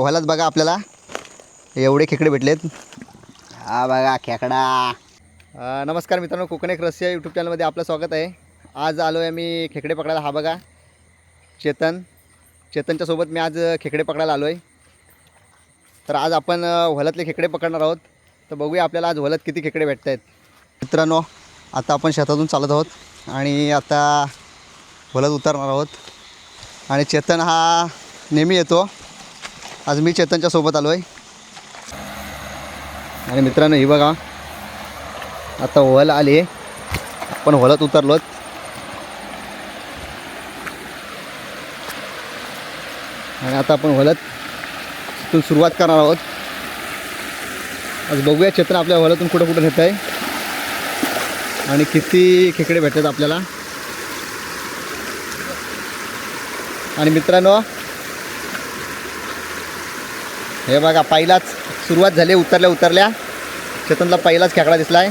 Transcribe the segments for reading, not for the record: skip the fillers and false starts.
व्हायलाच बघा आपल्याला एवढे खेकडे भेटलेत. हा बघा खेकडा. नमस्कार मित्रांनो, कोकण एक रसिया यूट्यूब चॅनलमध्ये आपलं स्वागत आहे. आज आलो आहे मी खेकडे पकडायला. हा बघा चेतनच्या सोबत मी आज खेकडे पकडायला आलो आहे. तर आज आपण व्हलतले खेकडे पकडणार आहोत. तर बघूया आपल्याला आज व्हलत किती खेकडे भेटत आहेत. मित्रांनो, आता आपण शेतातून चालत आहोत आणि आता व्हलत उतरणार आहोत. आणि चेतन हा नेहमी येतो, आज मी चेतनच्या सोबत आलो आहे. आणि मित्रांनो ही बघा, आता व्हल आली आहे, आपण व्हलत उतरलोत. आणि आता आपण व्हलत इथून सुरुवात करणार आहोत. आज बघूया चेतन आपल्या व्हलतून कुठं कुठं नेत आहे आणि किती खेकडे भेटतात आपल्याला. आणि मित्रांनो हे बघा, पहिलाच सुरुवात झाली. उतरल्या चेतनला पहिलाच खेकडा दिसला आहे.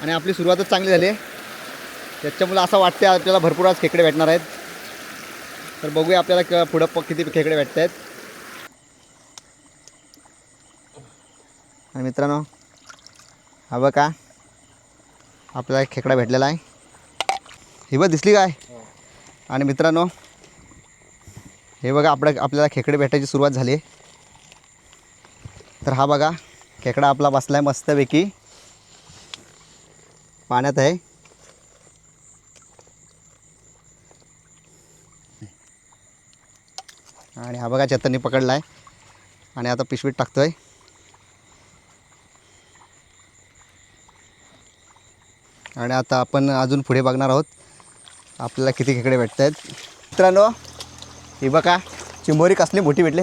आणि आपली सुरुवातच चांगली झाली. त्याच्यामुळे असं वाटते आपल्याला भरपूर आज खेकडे भेटणार आहेत. तर बघूया आपल्याला पुढं किती खेकडे भेटत आहेत. आणि मित्रांनो हा बघा, आपल्याला एक खेकडा भेटलेला आहे. ही बघ दिसली काय? आणि मित्रांनो हे बघा, आपल्याला खेकडे भेटायची सुरुवात झाली. तर हा बघा खेकडा आपला बसला आहे मस्तपैकी पाण्यात आहे. आणि हा बघा चेतननी पकडला आहे आणि आता पिशवीत टाकतोय. आणि आता आपण अजून पुढे बघणार आहोत आपल्याला किती खेकडे भेटत आहेत. मित्रांनो ही बघा, चिंबोरी कसली मोठी भेटली,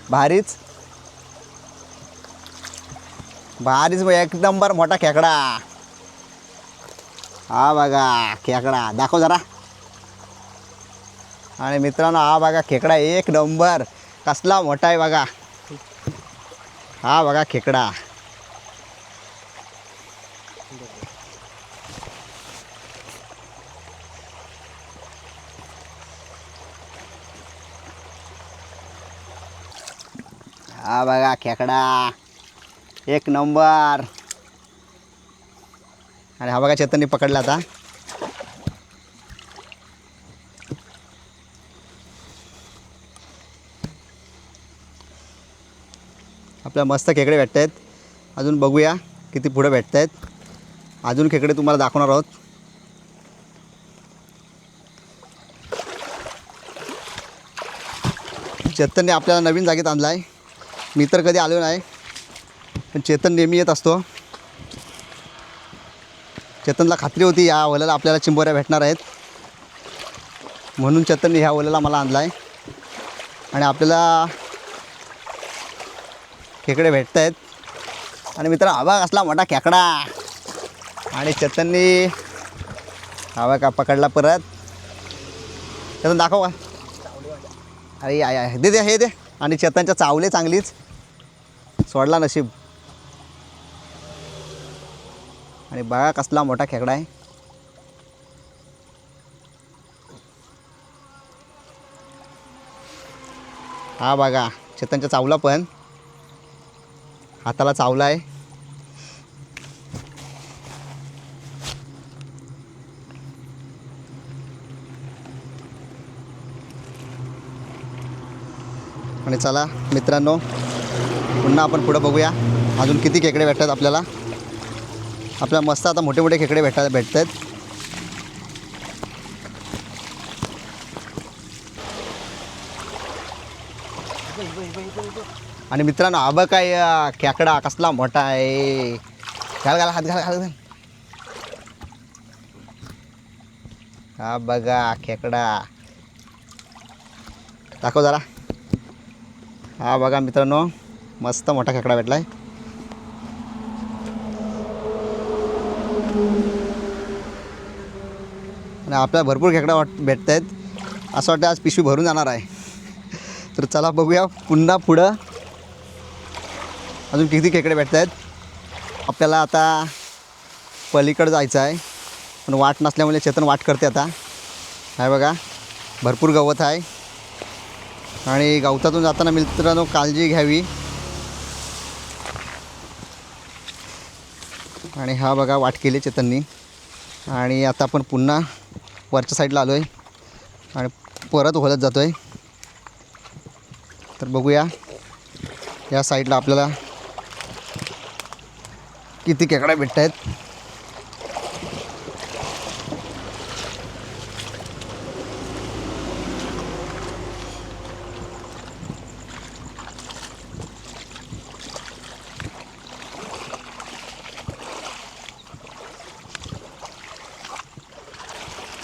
भारीच एक नंबर मोठा खेकडा. हा बघा खेकडा, दाखव जरा. आणि मित्रांनो हा बघा खेकडा एक नंबर, कसला मोठा आहे बघा. हा बघा खेकडा. हा बघा खेकडा एक नंबर. आणि हा बघा चेतननी पकडला आता. आपल्याला मस्त खेकडे भेटत आहेत. अजून बघूया किती पुढे भेटत आहेत. अजून खेकडे तुम्हाला दाखवणार आहोत. चेतनने आपल्याला नवीन जागेत आणला आहे. मी तर कधी आलो नाही, पण चेतन नेहमी येत असतो. चेतनला खात्री होती या वल्याला आपल्याला चिंबोऱ्या भेटणार आहेत, म्हणून चेतनने ह्या वल्याला मला आणला आहे. आणि आपल्याला खेकडे भेटत आहेत. आणि मित्र हा बघा कसला मोठा खेकडा. आणि चेतननी हा का पकडला परत. चेतन दाखव का. अरे आय दे हे दे. आणि चेतनच्या चावले चांगलीच, सोडला नशीब. आणि बघा कसला मोठा खेकडा आहे. हा बघा चेतनच्या चावला, पण हाताला चावला आहे. आणि चला मित्रांनो, पुन्हा आपण पुढं बघूया अजून किती खेकडे भेटतात आपल्याला. आपल्याला मस्त आता मोठे मोठे खेकडे भेटत आहेत. आणि मित्रांनो हा बघ काय खेकडा कसला मोठा आहे. घाल हात घाल. हा बघा खेकडा, दाखव जरा. हा बघा मित्रांनो, मस्त मोठा खेकडा भेटला आहे. आणि आपल्याला भरपूर खेकडा भेटत आहेत. असं वाटतं आज पिशवी भरून जाणार आहे. तर चला बघूया पुन्हा पुढं अजून किती खेकडे भेटत आहेत. आपल्याला आता पलीकडे जायचं आहे. पण वाट नसल्यामुळे चेतन वाट करते आता. आहे बघा भरपूर गवत आहे आणि गवतातून जाताना मित्रांनो काळजी घ्यावी. आणि हा बघा वाट केली चेतननी. आणि आता आपण पुन्हा वरच्या साईडला आलो आहे आणि परत वळत जातो आहे. तर बघूया या साईडला आपल्याला किती खेकडे भेटत आहेत.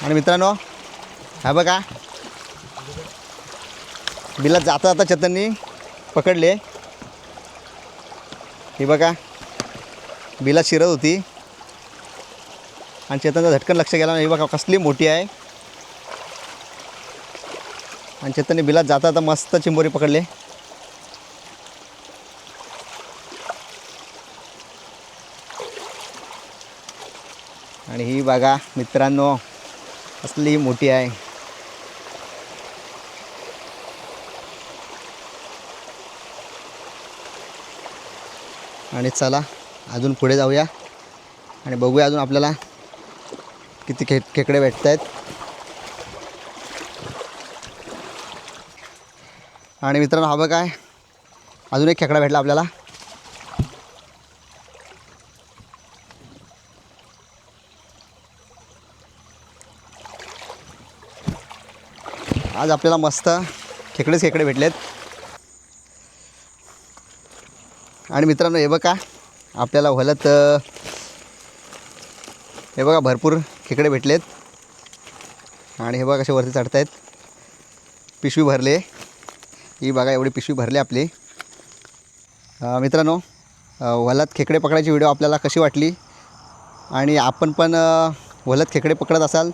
आणि मित्रांनो हा बघा बिलात जाता जाता चेतननी पकडले. हे बघा बिलात शिरत होती आणि चेतनचा झटकन लक्ष गेला. हे बघा कसली मोठी आहे. आणि चेतनने बिलात जाता जाता मस्त चिंबोरी पकडले. आणि ही बघा मित्रांनो कसली मोठी आहे. आणि चला अजून पुढे जाऊया आणि बघूया अजून आपल्याला किती खेकडे भेटत आहेत. आणि मित्रांनो हा बघा अजून एक खेकडा भेटला आपल्याला. आज आपल्याला मस्त खेकडे भेटलेत. आणि मित्रांनो हे बघा आपल्याला वहलत हे बघा भरपूर खेकडे भेटलेत. आणि हे बघा कसे वरती चढत आहेत. पिशवी भरले. ही बघा एवढी पिशवी भरली आपली. मित्रांनो वहलत खेकडे पकडायची व्हिडिओ आपल्याला कशी वाटली आणि आपण पण वहलत खेकडे पकडत असाल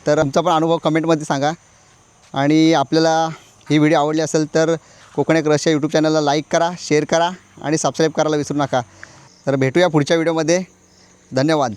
तर तुमचा पण अनुभव कमेंटमध्ये सांगा. आणि आपल्याला ही व्हिडिओ आवडली असेल तर कोकण एक रस यूट्यूब चॅनलला लाईक करा, शेअर करा आणि सबस्क्राईब करायला विसरू नका. तर भेटूया पुढच्या व्हिडिओमध्ये. धन्यवाद.